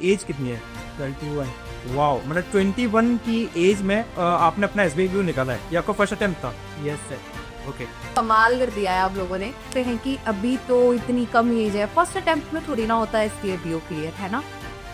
As कितनी है? 21। Wow, मतलब 21 की एज में आपने अपना एसबीआई निकाला है, ये आपका फर्स्ट अटेम्प्ट था? Yes sir. ओके। कमाल कर दिया है आप लोगों ने। कहते हैं कि अभी तो इतनी कम एज है, फर्स्ट अटेम्प्ट में थोड़ी ना होता है इसलिए पीओ क्लियर, है ना।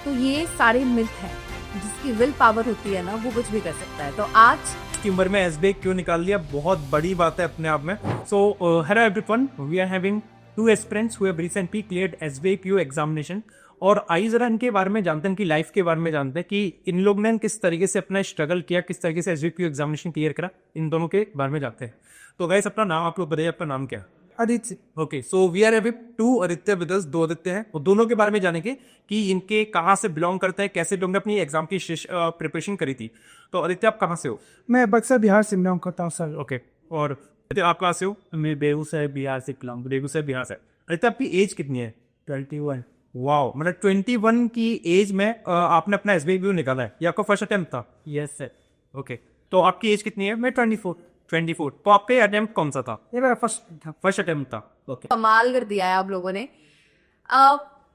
तो ये सारे मिथ हैं, जिसकी विल पावर होती है ना वो कुछ भी कर सकता है। तो आज की उम्र में एसबीआई क्यों निकाल लिया, बहुत बड़ी बात है अपने आप में। So hello everyone, we are having two aspirants who have recently cleared SBI PO examination. और आइए जरा इनके बारे में जानते हैं, इनकी लाइफ के बारे में जानते हैं कि इन लोग ने किस तरीके से अपना स्ट्रगल किया, किस तरीके से एसबीआई पीओ एग्जामिनेशन क्लियर करा, इन दोनों के बारे में जानते हैं। तो गाइस, अपना नाम आप लोग बताइए, आपका नाम क्या है? Aditya. Okay, so we are having two Aditya with us, दो आदित्य हैं, और दोनों के बारे में जानेंगे कि इनके कहाँ से बिलोंग करते हैं, कैसे लोगों ने अपनी एग्जाम की प्रिपरेशन करी थी। तो आदित्य, आप कहाँ से हो? मैं बक्सर बिहार से बिलोंग करता हूँ सर। ओके, और आदित्य आप कहाँ से हो? मैं बेगूसराय बिहार से बिलोंग। बेगूसराय बिहार से। आदित्य, आपकी एज कितनी है? 21। वाओ, मतलब 21 की एज में आपने अपना एसबीआई निकाला है, ये आपका फर्स्ट अटेम्प्ट था? Yes sir. ओके, तो आपकी एज कितनी है? मैं 24। 24। तो आपका अटेम्प्ट कौन सा था? ये मेरा फर्स्ट था। फर्स्ट अटेम्प्ट था। ओके। कमाल कर दिया है आप लोगों ने।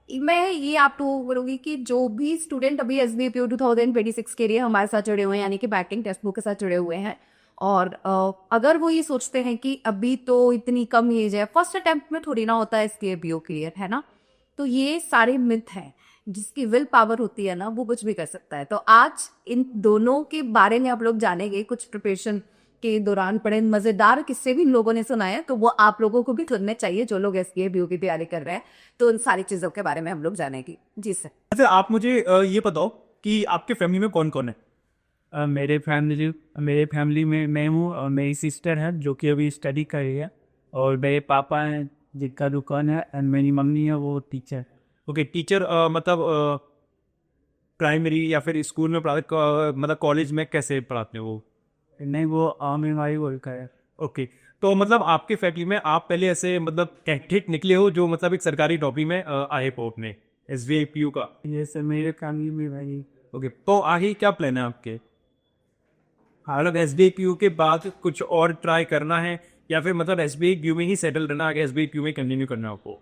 मैं ये आप लोगों को बोलूंगी कि जो भी स्टूडेंट अभी एसबीआई पीओ 2026 के लिए हमारे साथ जुड़े हुए हैं, यानी कि बैंकिंग टेक्स्ट बुक के साथ जुड़े हुए हैं, और अगर वो ये सोचते हैं कि अभी तो इतनी कम एज है, फर्स्ट अटेम्प्ट में थोड़ी ना होता है इसलिए पीओ क्लियर, है ना। तो ये सारे मिथ हैं, जिसकी विल पावर होती है ना वो कुछ भी कर सकता है। तो आज इन दोनों के बारे में आप लोग जानेंगे। कुछ प्रिपरेशन के दौरान पढ़े मजेदार किस्से भी इन लोगों ने सुनाए हैं, तो वो आप लोगों को भी सुनने चाहिए जो लोग एसबीआई पीओ की तैयारी कर रहे हैं। तो उन सारी चीजों के बारे में हम लोग जानेंगे। जी सर। अच्छा, आप मुझे ये बताओ कि आपके फैमिली में कौन कौन है? मेरे फैमिली में मैं हूँ और मेरी सिस्टर है जो कि अभी स्टडी कर रही है, और मेरे पापा हैं जिनका दुकान है, एंड मेरी मम्मी है वो टीचर। ओके, टीचर मतलब प्राइमरी या फिर स्कूल में पढ़ाते, मतलब कॉलेज में कैसे पढ़ाते हैं वो? नहीं, वो आंगनबाड़ी वर्कर है। ओके, तो मतलब आपके फैमिली में आप पहले ऐसे मतलब कैंडिडेट निकले हो जो मतलब एक सरकारी नौकरी में आए हो अपने एसबीआई पीओ का? ये सर मेरे फैमिली में भाई। ओके, तो आगे क्या प्लान है आपके? मतलब एसबीआई पीओ के बाद कुछ और ट्राई करना है, या फिर मतलब एसबीआई पीओ में ही सेटल रहना, आगे एसबीआई पीओ में कंटिन्यू करना है आपको?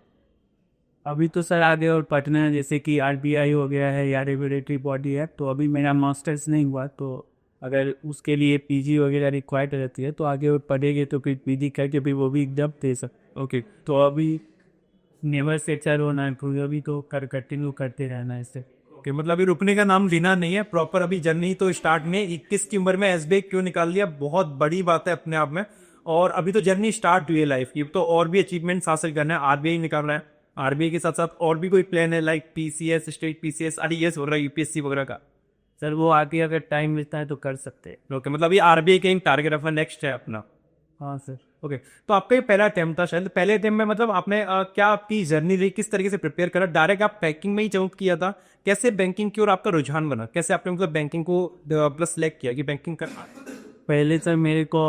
अभी तो सर आगे और पढ़ना है, जैसे कि आरबीआई हो गया है या रेगुलेटरी बॉडी है। तो अभी मेरा मास्टर्स नहीं हुआ, तो अगर उसके लिए पीजी वगैरह रिक्वायर्ड रहती है तो आगे और पढ़ेंगे तो फिर पीजी करके भी वो भी एग्जाम दे सकते। ओके, तो अभी नेवर सेटल होना है, तो अभी तो कंटिन्यू करते रहना है इससे। ओके, मतलब अभी रुकने का नाम लेना नहीं है, प्रॉपर अभी जर्नी तो स्टार्ट में 21 की उम्र में एसबीआई क्यों निकाल लिया, बहुत बड़ी बात है अपने आप में। और अभी तो जर्नी स्टार्ट हुई है लाइफ की, तो और भी अचीवमेंट्स हासिल करना है, आरबीआई निकालना है। आरबीआई के साथ साथ और भी कोई प्लान है, like PCS, state PCS, RES वगैरह, यूपीएससी वगैरह का? सर वो आगे अगर टाइम मिलता है तो कर सकते हैं। ओके, मतलब ये आरबीआई का टारगेट अपना नेक्स्ट है अपना? हाँ सर। ओके, तो आपका ये पहला अटेम्प्ट था शायद। पहले अटेम्प्ट में मतलब आपने क्या आपकी जर्नी रही, किस तरीके से प्रिपेयर करा? डायरेक्ट आप बैंकिंग में ही जंप किया था? कैसे बैंकिंग की और आपका रुझान बना, कैसे आपने मतलब बैंकिंग को प्लस सेलेक्ट किया कि बैंकिंग करना? पहले सर मेरे को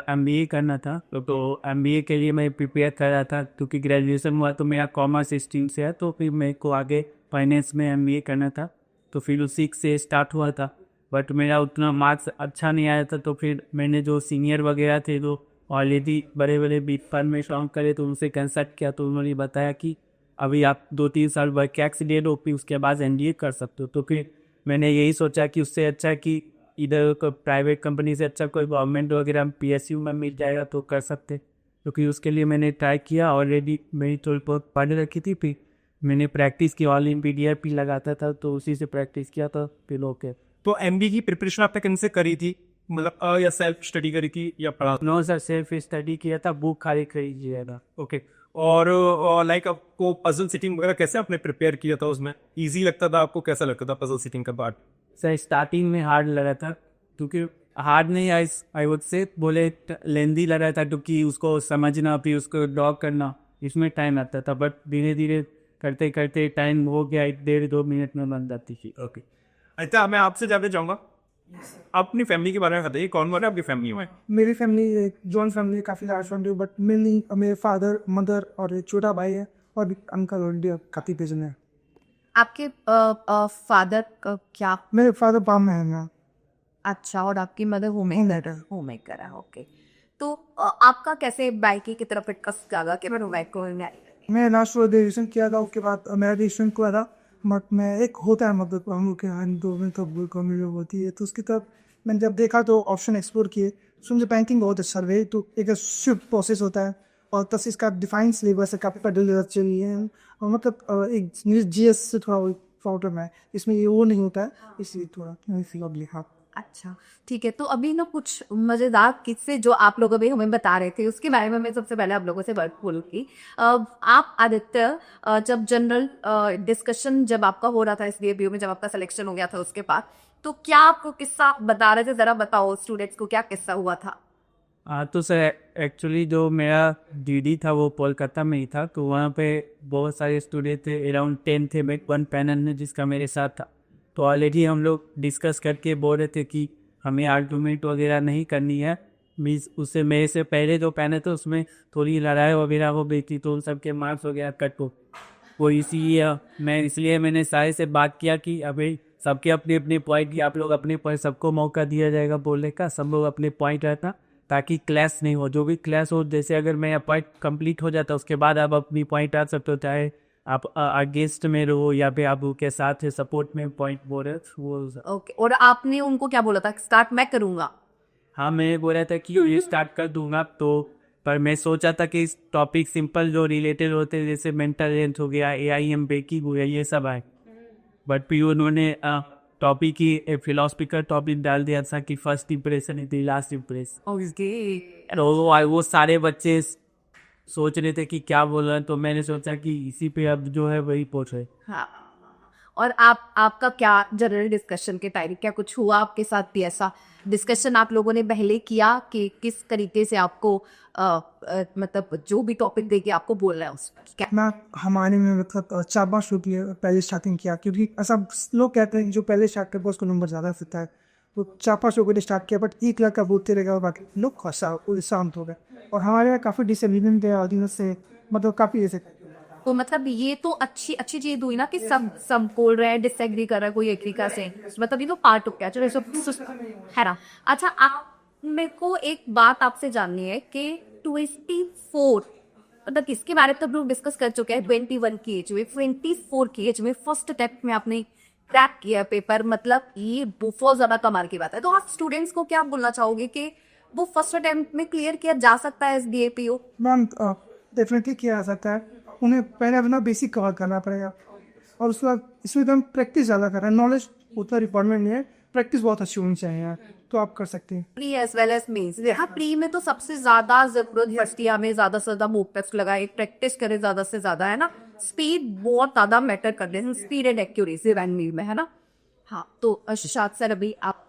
एमबीए करना था, तो एमबीए के लिए मैं प्रिपेयर कर रहा था, क्योंकि ग्रेजुएशन हुआ तो मेरा कॉमर्स स्ट्रीम से है, तो फिर मेरे को आगे फाइनेंस में एमबीए करना था। तो फिर उसी से स्टार्ट हुआ था, बट मेरा उतना मार्क्स अच्छा नहीं आया था। तो फिर मैंने जो सीनियर वगैरह थे जो ऑलरेडी बड़े बड़े बिग फर्म में काम करे, तो उनसे कंसल्ट किया, तो उन्होंने बताया कि अभी आप 2-3 साल वर्क एक्स ले लो, फिर उसके बाद एनडीए कर सकते हो। तो फिर मैंने यही सोचा कि उससे अच्छा कि इधर कोई प्राइवेट कंपनी से अच्छा कोई गवर्नमेंट वगैरह पीएसयू में मिल जाएगा तो कर सकते। क्योंकि उसके लिए मैंने ट्राई किया, ऑलरेडी मेरी थोड़ी बहुत पढ़ रखी थी, फिर मैंने प्रैक्टिस की, ऑल इन पीडीआरपी लगाता था तो उसी से प्रैक्टिस किया था, फिर ओके। तो एमबीए की प्रिपरेशन आपने कहीं से करी थी, मतलब या सेल्फ स्टडी करी थी या पढ़ा? नो सर, सेल्फ स्टडी किया था, बुक खाली खरीदिए था। ओके, और लाइक आपको पजल सिटिंग वगैरह कैसे आपने प्रिपेयर किया था? उसमें इजी लगता था आपको, कैसा लगता था पजल सिटिंग का पार्ट? सर स्टार्टिंग में हार्ड लगा था, क्योंकि हार्ड नहीं, आई वुड से बोले लेंदी लग रहा था, क्योंकि उसको समझना फिर उसको ड्रॉ करना इसमें टाइम लगता था। बट धीरे धीरे करते करते टाइम हो गया, 1-1.5-2 मिनट में बन जाती थी। ओके, अच्छा मैं आपसे जानना चाहूँगा, आप अपनी फैमिली के बारे में बताइए, कौन कौन है आपकी फैमिली में? मेरी फैमिली एक जॉइंट फैमिली, काफ़ी लार्ज फैमिली, बट मेनली मेरे फादर, मदर और एक छोटा भाई है, और एक अंकल और काफ़ी पेजन है। आपके फादर का क्या? मेरे फादर पाम में है ना। अच्छा, और आपकी मदर होममेकर है। ओके, तो आपका कैसे बाइकिंग की तरफ इंटरेस्ट जागा कि मैं बाइक को? मैं लास्ट ईयर ग्रेजुएशन किया था, उसके बाद मेरा रजिस्ट्रेशन हुआ था, बट मैं एक होता है मतलब हम लोग के यहाँ दो में तो कमी होती है, तो उसकी तरफ मैंने जब देखा तो ऑप्शन एक्सप्लोर किए, तो मुझे बैंकिंग बहुत अच्छा लगे। तो एक स्विफ्ट प्रोसेस होता है और तस इसका डिफाइंड सिलेबस है, काफ़ी पेडल चाहिए है, और मतलब एक GS से थोड़ा प्रॉब्लम है इसमें, ये वो नहीं होता है, इसलिए थोड़ा हाँ। अच्छा, ठीक है। तो अभी ना कुछ मज़ेदार किस्से जो आप लोग अभी हमें बता रहे थे उसके बारे में मैं सबसे पहले आप लोगों से बात बोलूँगी। आप आदित्य, जब जनरल डिस्कशन जब आपका हो रहा था इस DAPU में, जब आपका सिलेक्शन हो गया था उसके बाद, तो क्या आपको किस्सा बता रहे थे, ज़रा बताओ स्टूडेंट्स को क्या किस्सा हुआ था। हाँ तो सर एक्चुअली जो मेरा DD था वो कोलकाता में ही था, तो वहाँ पे बहुत सारे स्टूडेंट थे, अराउंड 10 थे, मैं वन पैनल में जिसका मेरे साथ था। तो ऑलरेडी हम लोग डिस्कस करके बोल रहे थे कि हमें आर्गूमेंट वगैरह नहीं करनी है। मीन्स उससे मेरे से पहले जो पैनल था उसमें थोड़ी लड़ाई वगैरह हो गई थी, तो उन सबके मार्क्स वगैरह कट हो वो इसलिए मैंने सारे से बात किया कि अभी सबके अपने अपने पॉइंट की, आप लोग अपने पॉइंट, सबको मौका दिया जाएगा बोलने का, सब लोग अपने पॉइंट रहना ताकि क्लैश नहीं हो। जो भी क्लैश हो, जैसे अगर मेरा पॉइंट कंप्लीट हो जाता है उसके बाद आप अपनी पॉइंट आ सकते हो, चाहे आप अगेंस्ट में रहो या फिर आप उनके साथ सपोर्ट में पॉइंट बोल रहे हो वो। ओके, और आपने उनको क्या बोला था, स्टार्ट मैं करूँगा। हाँ मैं बोल रहा था कि ये स्टार्ट कर दूंगा, तो पर मैं सोचा था कि इस टॉपिक सिंपल जो रिलेटेड होते हैं जैसे मेंटल हेल्थ हो गया, AIM बेकिंग हो गया, ये सब आए। बट फिर उन्होंने टॉपिक की फिलोसफिकल टॉपिक डाल दिया था कि first impression is the last impression. Okay. वो सारे बच्चे सोच रहे थे कि क्या बोल रहे हैं, तो मैंने सोचा कि इसी पे अब जो है वही पूछ रहे। हाँ, और आपका क्या जनरल डिस्कशन के टाइम क्या कुछ हुआ आपके साथ भी ऐसा डिस्कशन आप लोगों ने पहले किया कि किस तरीके से आपको मतलब जो भी टॉपिक देके आपको बोलना है उस क्या। मैं हमारे में मतलब 4-5 रुपये पहले स्टार्टिंग किया, क्योंकि ऐसा लोग कहते हैं कि जो पहले स्टार्ट करता है उसको नंबर ज़्यादा देता है, तो 4-5 रुपये ने स्टार्ट किया, बट 1 लाख का बोलते रहेगा और बाकी लोग शांत हो गए। और हमारे यहाँ काफ़ी डिसएग्रीमेंट है ऑडियंस से, मतलब काफ़ी ऐसे। तो मतलब ये तो अच्छी अच्छी चीज हुई ना कि सब बोल रहे हैं, डिसएग्री कर रहा है, कोई एग्री कर से, मतलब ये तो पार्ट हो गया, चलो है ना। अच्छा, आप मेरे को एक बात आपसे जाननी है कि 24 मतलब किसके बारे में तो लोग डिस्कस कर चुके हैं, 21 की एज में, 24 की एज में फर्स्ट अटेम्प्ट में आपने क्रैक किया पेपर, मतलब ये बहुत ज्यादा कमाल की बात है। तो आप स्टूडेंट्स को क्या बोलना चाहोगे कि वो फर्स्ट अटेम्प्ट में क्लियर किया जा सकता है इस DAPU। मैम डेफिनेटली किया जा सकता है, उन्हें पहले अपना बेसिक कवर करना पड़ेगा, और उसके बाद इसमें तो हम प्रैक्टिस ज़्यादा कर रहे हैं, नॉलेज उतना रिक्वायरमेंट नहीं है, प्रैक्टिस बहुत अच्छी होनी चाहिए यार, तो आप कर सकते हैं। Pre as well as mains. हाँ, प्री में तो सबसे ज्यादा जरूरत फर्स्ट ईयर में ज्यादा से ज्यादा मॉक टेस्ट लगाए, प्रैक्टिस करे ज्यादा से ज्यादा, है ना। स्पीड बहुत ज्यादा मैटर करते हैं, स्पीड एंड एक्यूरेसी रन में, है ना। हाँ, तो अशाद सर अभी आप।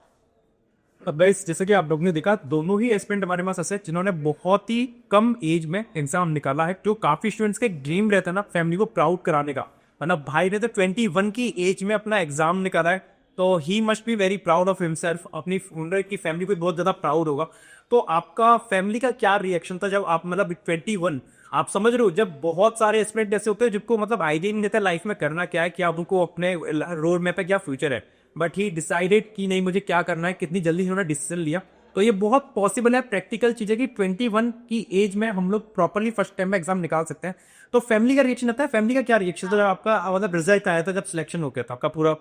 अब गाइस जैसे कि आप लोग ने देखा, दोनों ही एस्पिरेंट हमारे पास ऐसे हैं जिन्होंने बहुत ही कम एज में एग्जाम निकाला है, जो काफी स्टूडेंट्स का एक ड्रीम रहता है ना फैमिली को प्राउड कराने का। मतलब भाई ने तो 21 की एज में अपना एग्जाम निकाला है, तो he must be very proud of himself, अपनी की फैमिली को बहुत ज्यादा प्राउड होगा। तो आपका फैमिली का क्या रिएक्शन था जब आप मतलब 21, आप समझ रहे हो, जब बहुत सारे एस्पिरेंट ऐसे होते हैं जिनको मतलब आइडिया नहीं देता लाइफ में करना क्या है, कि आप उनको अपने रोड मैप पे क्या फ्यूचर है, बट ही डिसाइडेड कि नहीं मुझे क्या करना है, कितनी जल्दी उन्होंने डिसीजन लिया। तो ये बहुत पॉसिबल है, प्रैक्टिकल चीज़ है कि 21 की एज में हम लोग प्रॉपरली फर्स्ट टाइम में एग्जाम निकाल सकते हैं। तो फैमिली का रिएक्शन आता है, फैमिली का क्या रिएक्शन था जब आपका मतलब रिजल्ट आया था, जब सिलेक्शन हो गया था, आपका पूरा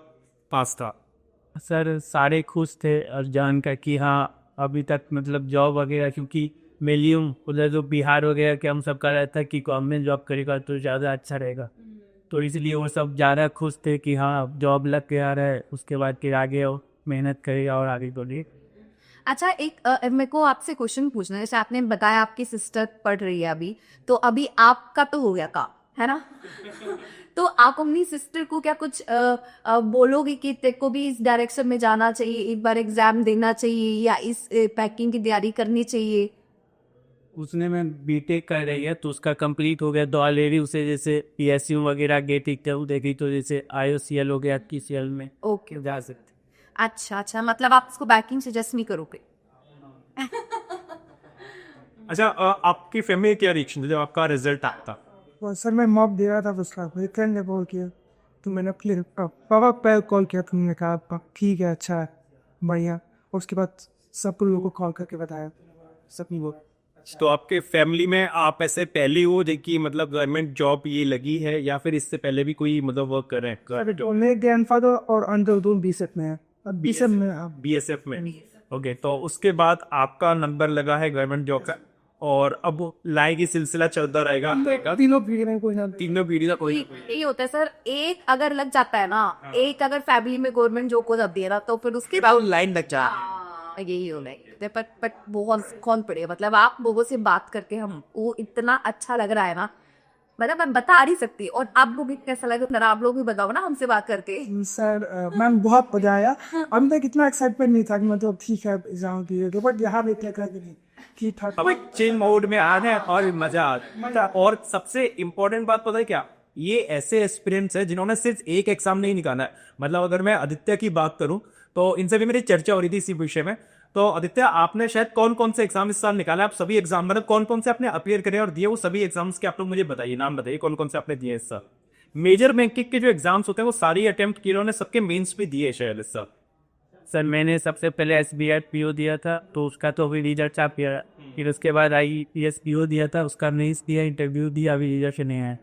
पास था। सर सारे खुश थे और जानकर कि हाँ अभी तक मतलब जॉब वगैरह, क्योंकि मिलियम उधर जो बिहार वगैरह के हम सबका रहता है कि गवर्नमेंट जॉब करेगा तो ज़्यादा अच्छा रहेगा, तो इसलिए वो सब ज़्यादा खुश थे कि हाँ जॉब लग के आ रहा है, उसके बाद फिर आगे वो मेहनत करेगा और आगे बढ़िए। अच्छा, एक मेरे को आपसे क्वेश्चन पूछना है। जैसे आपने बताया आपकी सिस्टर पढ़ रही है अभी, तो अभी आपका तो हो गया काम, है ना। तो आप अपनी सिस्टर को क्या कुछ बोलोगे कि तेरे को भी इस डायरेक्शन में जाना चाहिए, एक बार एग्जाम देना चाहिए, या इस पैकिंग की तैयारी करनी चाहिए। उसने में बीटेक कर रही है तो उसका कंप्लीट हो गया, तो ऑलरेडी उसे जैसे PSU वगैरह गेट एग्जाम देगी, तो जैसे IOCL हो गया PCL में ओके, जा सकते। अच्छा अच्छा, मतलब आप इसको बैकिंग सजेस्ट नहीं करोगे। अच्छा, आपकी फैमिली क्या रिएक्शन था जब आपका रिजल्ट आया था? और सर मैं मॉक दे रहा था, तो उसका मेरे फ्रेंड ने कॉल किया, तो मैंने क्लियर पापा पहले कॉल किया, तो उन्होंने कहा "पापा, ठीक है, अच्छा है, बढ़िया"। और उसके बाद सब लोगों को कॉल करके बताया, सब नहीं बोल तो आपके फैमिली में आप ऐसे पहले हो कि मतलब गवर्नमेंट जॉब ये लगी है या फिर इससे पहले भी कोई मतलब वर्क कर रहे हैं? तो मेरे ग्रैंडफादर और अंकल दोनों बीएसएफ में है। अब बीएसएफ में आप बीएसएफ में। ओके, तो उसके बाद आपका नंबर लगा है गवर्नमेंट जॉब का और अब लाए की सिलसिला चलता रहेगा तीनों पीढ़ी में कोई ना तीनों पीढ़ी का कोई यही होता है सर, एक अगर लग जाता है ना, एक अगर फैमिली में गवर्नमेंट जॉब को जब दिया ना, तो फिर उसके बाद लाइन लग जा। यही होना है। बट बहुत कौन पड़े, मतलब आप लोगों से बात करके हम वो इतना अच्छा लग रहा है ना, मतलब मैं बता नहीं सकती। और आपको भी कैसा लगा जरा आप लोग भी बताओ ना हमसे बात करके। सर मैम बहुत मजा आया। अभी तक इतना एक्साइटमेंट नहीं था कि मतलब ठीक है एग्जाम दिए तो, बट यहाँ भी क्या नहीं ठीक ठाक। अब एक चिल मोड में आ रहे हैं और मजा आ रहा है। और सबसे इम्पोर्टेंट बात पता है क्या, ये ऐसे एस्पिरेंट्स है जिन्होंने सिर्फ एक एग्जाम नहीं निकाला है। मतलब अगर मैं आदित्य की बात करूं तो इनसे भी मेरी चर्चा हो रही थी इसी विषय में। तो आदित्य, आपने शायद कौन कौन से एग्जाम इस साल निकाला? आप सभी एग्जाम मतलब कौन कौन से आपने अपियर करे और दिए, वो सभी एग्जाम्स के आप लोग मुझे बताइए, नाम बताइए कौन कौन से आपने दिए इस साल। मेजर बैंकिंग के जो एग्जाम्स होते हैं वो सारी अटेम्प्ट किए उन्होंने, सबके मेंस भी दिए शायद इस साल। सर मैंने सबसे पहले SBI PO दिया था, तो उसका तो अभी रिजल्ट छाप गया। फिर उसके बाद IEPS PO दिया था, उसका मेंस दिया, इंटरव्यू दिया, अभी रिजल्ट नहीं आया।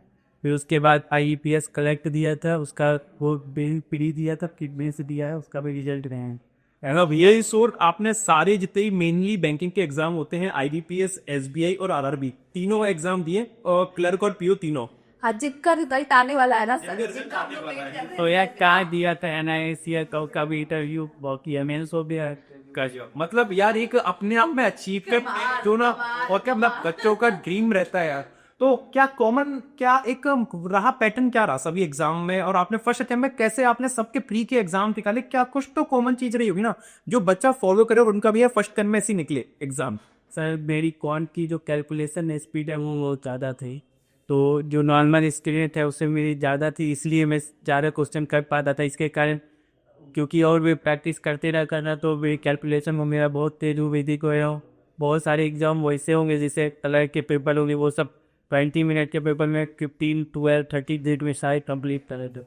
फिर उसके बाद IEPS कलेक्ट दिया था, उसका वो प्री दिया था, फिर मेंस दिया है, उसका भी रिजल्ट नहीं आया। अब यही सोर आपने सारे जितने भी मेनली बैंकिंग के एग्जाम होते हैं, IBPS, SBI और RRB तीनों एग्जाम दिए, और क्लर्क और PO तीनों। हाँ, जिनका रिजल्ट आने वाला है ना सर, जिनका हम लोग वेट कर रहे हैं। तो यार कहाँ दिया था NICS का भी इंटरव्यू बाकी है, मेंस हो गया मतलब यार एक अपने आप में अचीवमेंट जो ना, और क्या मतलब बच्चों का ड्रीम रहता है यार। तो क्या कॉमन, क्या एक रहा पैटर्न, क्या रहा सभी एग्जाम में? और आपने फर्स्ट अटेम्प्ट में कैसे आपने सबके प्री के एग्जाम निकाले? क्या कुछ तो कॉमन चीज रही होगी ना जो बच्चा फॉलो करे और उनका भी है फर्स्ट टर्म में ऐसे निकले एग्जाम? सर मेरी क्वांट की जो कैलकुलेशन स्पीड है वो ज़्यादा थी, तो जो नॉर्मल स्टूडेंट है उससे मेरी ज़्यादा थी, इसलिए मैं ज़्यादा क्वेश्चन कर पाता था। इसके कारण क्योंकि और भी प्रैक्टिस करते रहा करना, तो मेरी कैलकुलेशन में मेरा बहुत तेज वैदिक हो रहा हूँ। बहुत सारे एग्जाम वैसे होंगे जैसे कलर के पेपर होंगे, वो सब 20 मिनट के पेपर में 15, 12, 30 मिनट में सारे कंप्लीट कर देते।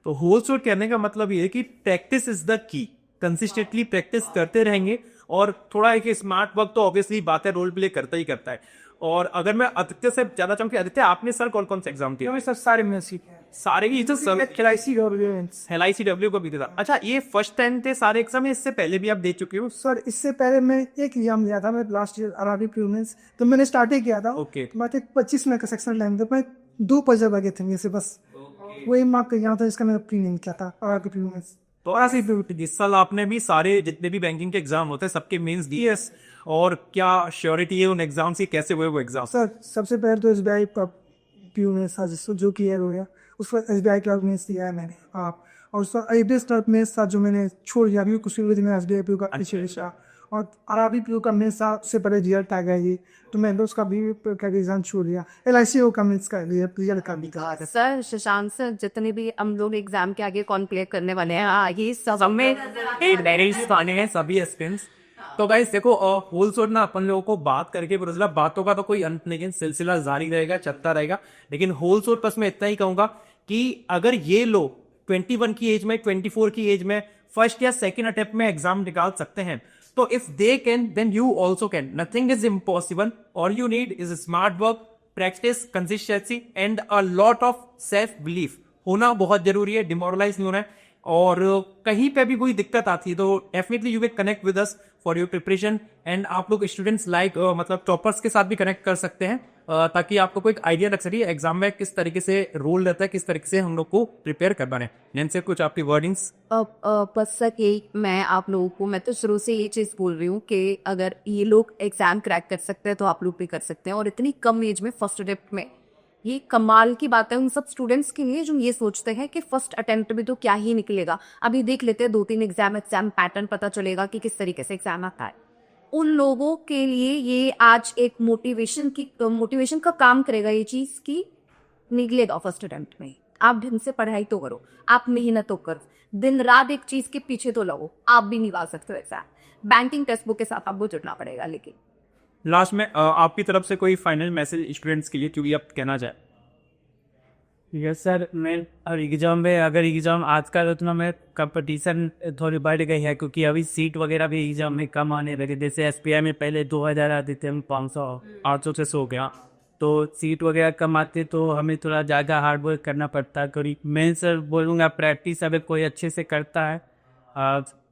तो होल शॉट कहने का मतलब ये है कि practice is the key. Consistently practice करते रहेंगे और थोड़ा एक स्मार्ट वर्क तो ऑब्वियसली बात है, रोल प्ले करता ही करता है। और अगर मैं आदित्य से ज्यादा चाहूँ कि आदित्य आपने सर कौन कौन से एग्जाम दिए? सर सारे में सीखे सारे ही तो सर LICW को भी दिया था। अच्छा, ये फर्स्ट टाइम थे सारे एग्जाम, इससे पहले भी आप दे चुके हो? सर इससे पहले मैं एक एग्जाम दिया था, मैं लास्ट ईयर RRB प्रीलिम्स, तो मैंने स्टार्ट ही किया था। ओके। तो मैं 25 मिनट का सेक्शन टाइम था, मैं 2 पेज लगे थे मेरे से बस, वही मार्क का एग्जाम था जिसका मैंने प्रीलिम किया था RRB प्रीलिम्स। तो ऐसे जिस साल आपने भी सारे जितने भी बैंकिंग के एग्जाम होते हैं सबके मेंस दिए, और क्या श्योरिटी है उन एग्जाम्स की, कैसे हुए वो एग्जाम? सर सबसे पहले तो SBI का प्रीलिम्स था जो क्लियर हो गया, उस पर SBI क्लर्क मेंस दिया है मैंने आप, और उसका IBPS क्लर्क मेंस था जो मैंने छोड़ दिया, अभी कुछ दिन में SBI PO का पीछे, और RRB PO का मेंस था, उससे पहले रिजल्ट आ गया ये, तो मैंने उसका भी एग्जाम छोड़ दिया। LICO का मेंस का रिजल्ट का भी कहा था। सर शशांक सर, जितने भी हम लोग एग्जाम के आगे कौन क्लियर करने वाले हैं, हाँ, ये सब में आने हैं सभी एस्पिरेंट्स। तो गाइस देखो, होल शॉट ना अपन लोगों को बात करके पता चला, बातों का तो कोई अंत नहीं है, सिलसिला जारी रहेगा, चलता रहेगा। लेकिन होल शॉट बस मैं इतना ही कहूंगा कि अगर ये लोग 21 की एज में, 24 की एज में फर्स्ट या सेकंड अटेम्प्ट में एग्जाम निकाल सकते हैं, तो if they can then you also can. Nothing is impossible, all you need is smart work, practice, consistency and a lot of self belief होना बहुत जरूरी है, डिमोरलाइज नहीं होना है। और कहीं पे भी कोई दिक्कत आती है तो definitely you will connect with us for your preparation. And आप लोग स्टूडेंट्स लाइक मतलब टॉपर्स के साथ भी कनेक्ट कर सकते हैं, ताकि आपको कोई आइडिया लग सके एग्जाम में किस तरीके से रोल रहता है, किस तरीके से हम लोग को प्रिपेयर करना है। जैसे कुछ आपकी वर्डिंग्स? बस सर यही मैं आप लोगों को, मैं तो शुरू से ये चीज़ बोल रही हूँ कि अगर ये लोग एग्जाम क्रैक कर सकते हैं तो आप लोग भी कर सकते हैं। और इतनी कम एज में फर्स्ट अटेम्प्ट में, ये कमाल की बात है उन सब स्टूडेंट्स के लिए जो ये सोचते हैं कि फर्स्ट अटेम्प्ट में तो क्या ही निकलेगा, अभी देख लेते हैं 2-3 एग्जाम पैटर्न पता चलेगा कि किस तरीके से एग्जाम आता है। उन लोगों के लिए ये आज एक मोटिवेशन का काम करेगा ये चीज़ की निकलेगा फर्स्ट अटेम्प्ट में। आप ढंग से पढ़ाई तो करो, आप मेहनत तो करो, दिन रात एक चीज़ के पीछे तो लगो, आप भी निकाल सकते हो एग्जाम। बैंकिंग टेक्स्ट बुक के साथ आपको जुड़ना पड़ेगा। लेकिन लास्ट में आपकी तरफ से कोई फाइनल मैसेज स्टूडेंट्स के लिए, क्योंकि आप कहना चाहे? यस सर, मैं और एग्ज़ाम में अगर एग्ज़ाम आजकल उतना में कंपटीशन थोड़ी बढ़ गई है, क्योंकि अभी सीट वगैरह भी एग्ज़ाम में कम आने लगे। जैसे एसपीआई में पहले 2000 आते थे, हम 500 800 से सो गया, तो सीट वगैरह कम आते तो हमें थोड़ा ज़्यादा हार्ड वर्क करना पड़ता है। करीब मैं सर बोलूँगा प्रैक्टिस अगर कोई अच्छे से करता है,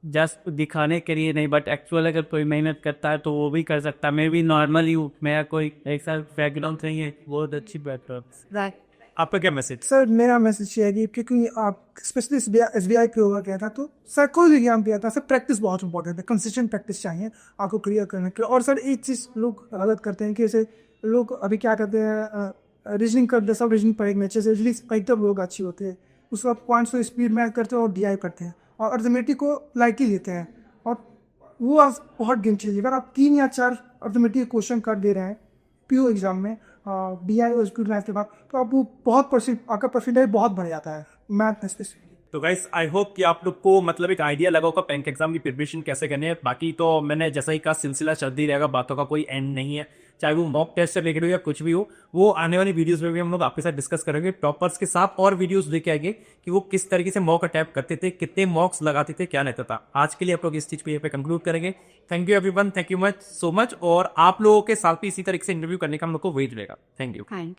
जस्ट दिखाने के लिए नहीं, बट एक्चुअल अगर कोई मेहनत करता है तो वो भी कर सकता है। मैं भी नॉर्मल ही हूँ, मेरा कोई ऐसा बैकग्राउंड नहीं है, बहुत अच्छी बैकग्राउंड। राइट। आपका क्या मैसेज? सर मेरा मैसेज ये है कि क्योंकि आप specially S B I P होगा क्या था, तो सर कोई भी एग्जाम किया था, सर प्रैक्टिस बहुत इंपॉर्टेंट है, कंसिस्टेंट प्रैक्टिस चाहिए आपको क्लियर करने के लिए। और सर एक चीज़ लोग गलत करते हैं कि जैसे लोग अभी क्या करते हैं, रीजनिंग करते, सब रीजनिंग पढ़ेंगे अच्छे से, रीजनिंग एकदम लोग अच्छी होते हैं, उसके बाद पॉइंट्स को स्पीड मैच करते हैं और डी करते हैं और अर्थमेटिक को लाइटली लेते हैं, और वो आप बहुत गेम चेंजिंग। अगर आप 3 या 4 अर्थमेटिक क्वेश्चन कर दे रहे हैं पीओ एग्जाम में डी आई और स्कूल मैथ के बाद, तो आपको बहुत आपका परसेंटेज बहुत बढ़ जाता है मैथ में स्पेसिफिकली। तो गाइस आई होप कि आप लोग को मतलब एक आइडिया लगा होगा बैंक एग्जाम की प्रिपरेशन कैसे करनी है। बाकी तो मैंने जैसा ही कहा, सिलसिला चलती रहेगा, बातों का कोई एंड नहीं है, चाहे वो मॉक टेस्ट से रिलेटेड हो या कुछ भी हो। वो आने वाली वीडियोस में भी हम लोग आपके साथ डिस्कस करेंगे, टॉपर्स के साथ और वीडियोस लेके आएंगे कि वो किस तरीके से मॉक अटैम्प्ट करते थे, कितने मॉक्स लगाते थे, क्या रहता था। आज के लिए आप लोग इस चीज पे कंक्लूड करेंगे। Thank you everyone, thank you much so much. और आप लोगों के साथ भी इसी तरीके से इंटरव्यू करने का हम लोग को वेट रहेगा। Thank you. थैंक